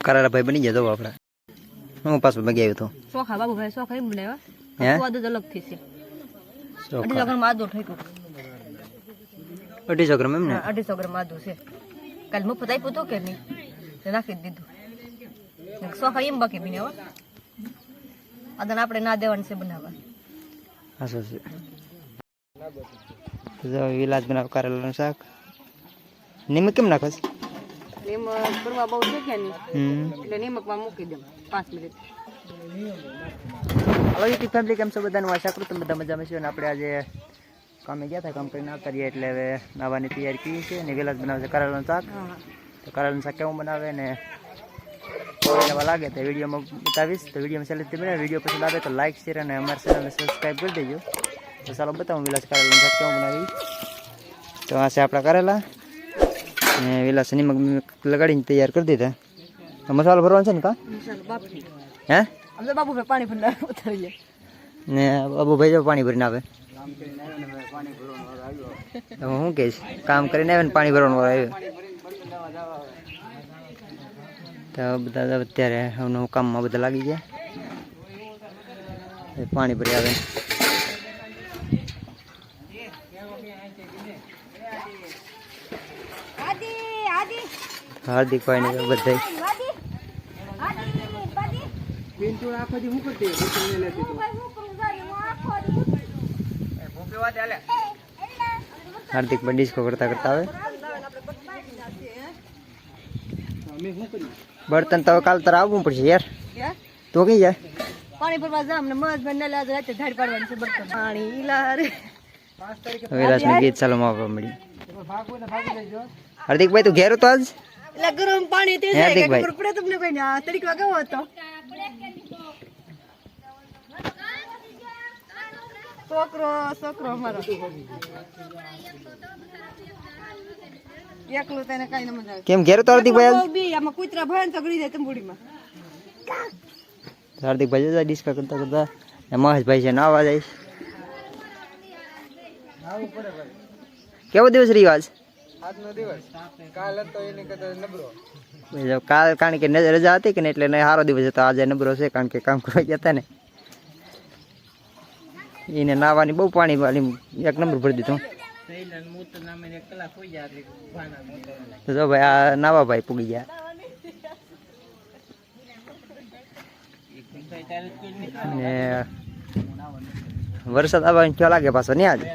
કરારા ભાઈ બની જતો આપણે હું પાછો મગી આવ્યો તો સોખા બાબુ ભાઈ સોખા એમ બનાવ્યા હે સ્વાદ જ અલગ થી છે સોખા 250 ગ્રામ આદુ ઠેક્યું 250 ગ્રામ એમ ને 250 ગ્રામ આદુ છે કાલ મફત આપ્યું તો કે નહીં તે નાખી દીધું સોખા એમ બાકી બનાવ્યા આદન આપણે ના દેવાનું છે બનાવવા હા છે તો વિલાસ બનાવ કરેલાનું શાક નિમક કેમ નાખસ નિમક કરવા બહુ છે કે નહીં એટલે નિમકમાં મૂકી દઉં 5 મિનિટ હલો યુટ્યુબ ફેમિલી કેમ છો બધાનું આશા કરું તમે બધા મજામાં છો અને આપણે આજે કામે ગયા હતા કામ કરીને આવતા રહીએ એટલે હવે નાવાની તૈયારી કરી છે અને વિલાસ બનાવશે કરેલાનું શાક તો કરેલાનું શાક કેવું બનાવે ને એવા લાગે તો વિડીયોમાં બતાવીશ તો વિડીયોમાં સેલેક્ટ બનાવે વિડીયો પસંદ આવે તો લાઈક શેર અને અમારી ચેનલને સબસ્ક્રાઈબ કરી દેજો તો ચાલો બતાવું વિલાસ કરેલાનું શાક કેવું બનાવી તો આ છે આપણા કરેલા ને વિલાસ નિમક લગાડીને તૈયાર કરી દીધા મસાલો ભરવાનો છે ને કા હે અમને બાબુ ભાઈ પાણી ભરવા ઉતારી લે ને બાબુભાઈ જો પાણી ભરીને આવે હું કહીશ કામ કરીને આવે ને પાણી ભરવાનું આવ્યું તો બધા અત્યારે હું કામમાં બધા લાગી ગયા પાણી ભરી આવે હાર્દિકભાઈ ને બધા હાર્દિક ભાઈ ડિસ્કો કરતા કરતા આવે બર્તન તો કાલ તારે આવવું પડશે યાર તો કઈ જાય પાણી ભરવા જા અમને મજ બને લાજ રાતે ધાડ પાડવાની છે બર્તન પાણી ઈલા રે વિલાસનું ગીત ચાલુ માં મળી હાર્દિકભાઈ તું ઘેર હતો આજ એટલે ગરમ પાણી તે જાય કે ખબર પડે તમને કોઈ ના તરીકે કેવો હતો છોકરો અમારો એકલો તને કઈ ન મજા આવે કેમ ઘેર તો હાર્દિકભાઈ આજ બી આમાં કૂતરા ભયન તો ગળી જાય તંબુડીમાં હાર્દિકભાઈ જતા ડિસ્કા કરતા કરતા મહેશભાઈ છે નાવા જાય કેવો દિવસ રહ્યો આજ આજનો દિવસ કાલ હતો એને કદાચ નબળો કાલ કારણ કે રજા હતી કે ને એટલે સારો દિવસ હતો આજે નબળો છે કારણ કે કામ કરવા ગયા હતા ને એને નાવાની બહુ પાણી વાળી એક નંબર ભરી દીધો તો જો ભાઈ આ નાવા ભાઈ પૂગી ગયા ને વરસાદ આવવાની ક્યાં લાગે પાછો નહીં આજે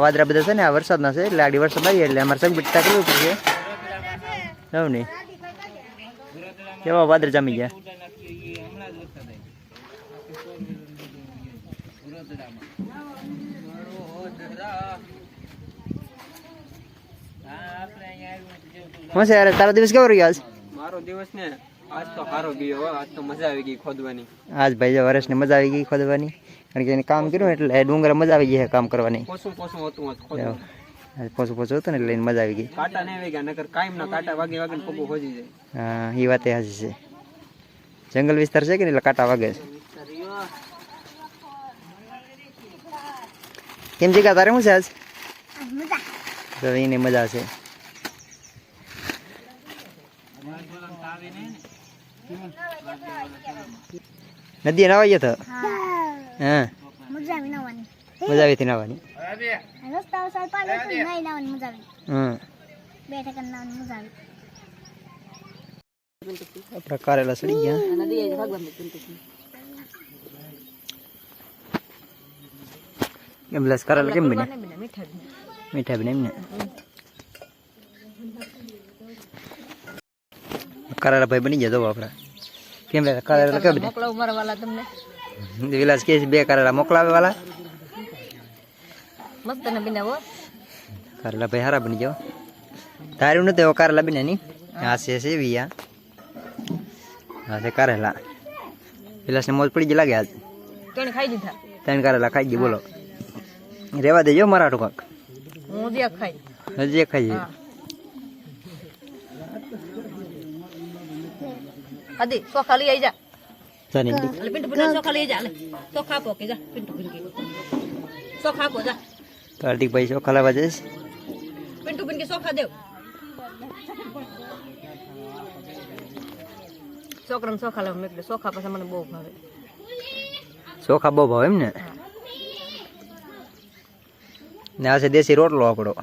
વાદરા બધા છે ને આ વરસાદના છે એટલે આડી વરસાદ આવી એટલે અમારે સગબીટ કરવું પડશે જવું નહીં કેવા વાદળ જામી ગયા શું છે યાર તારો દિવસ કેવો રહ્યો આજ મારો દિવસ ને આજ તો સારો ગયો આજ તો મજા આવી ગઈ ખોદવાની આજ ભાઈ વર્ષને મજા આવી ગઈ ખોદવાની કારણ કે એને કામ કર્યું એટલે ડુંગર મજા આવી ગઈ કામ કરવાની પોસું હતું પોસું પોસું હતું ને એટલે એને મજા આવી ગઈ કાંટા નહીં વાગ્યા નકર કાયમ ના કાંટા વાગે વાગે પગો ખોજી જાય હા એ વાત એ હાચી છે જંગલ વિસ્તાર છે કે ને એટલે કાંટા વાગે છે કેમ જગ્યા તારે શું છે આજ તો એને મજા છે નદી નાવા ગયો તો હા મજા આવી હતી નાવાની આપડા કારેલા સડી ગયા કેમ લસ કારેલા કેમ બને મીઠા બને એમને કારેલા ભાઈ બની જતો આપડા કેમ કારેલા કેમ બને મોકલાવ મારા વાલા તમને વિલાસ કે બે કારેલા મોકલાવે વાલા મસ્ત ને બનાવો કારેલા ભાઈ હારા બની જાવ તારું નથી એવો કારેલા બને ની આ છે વિયા હા છે કારેલા વિલાસ ને મોજ પડી જ લાગે આજ કેને ખાઈ દીધા 3 કારેલા ખાઈ ગઈ બોલો રેવા દેજો મારા ટુકાક હું જે ખાઈ હજી ખાઈ આદી સોખા લઈ આવી જા જાની એટલે પિન્ટુ પિન્ટુ સોખા લઈ જા લે સોખા આપો કે જા પિન્ટુ પિન્ટુ સોખા આપો જા તો હાર્દિકભાઈ ચોખા લાવવા જઈશ. પિન્ટુ પિન કે સોખા દેવ છોકરાને સોખા લાવ મેં કીધું સોખા પછી મને બહુ ભાવે. ચોખા બહુ ભાવે એમ ને. ને આ છે દેશી રોટલો આપણો.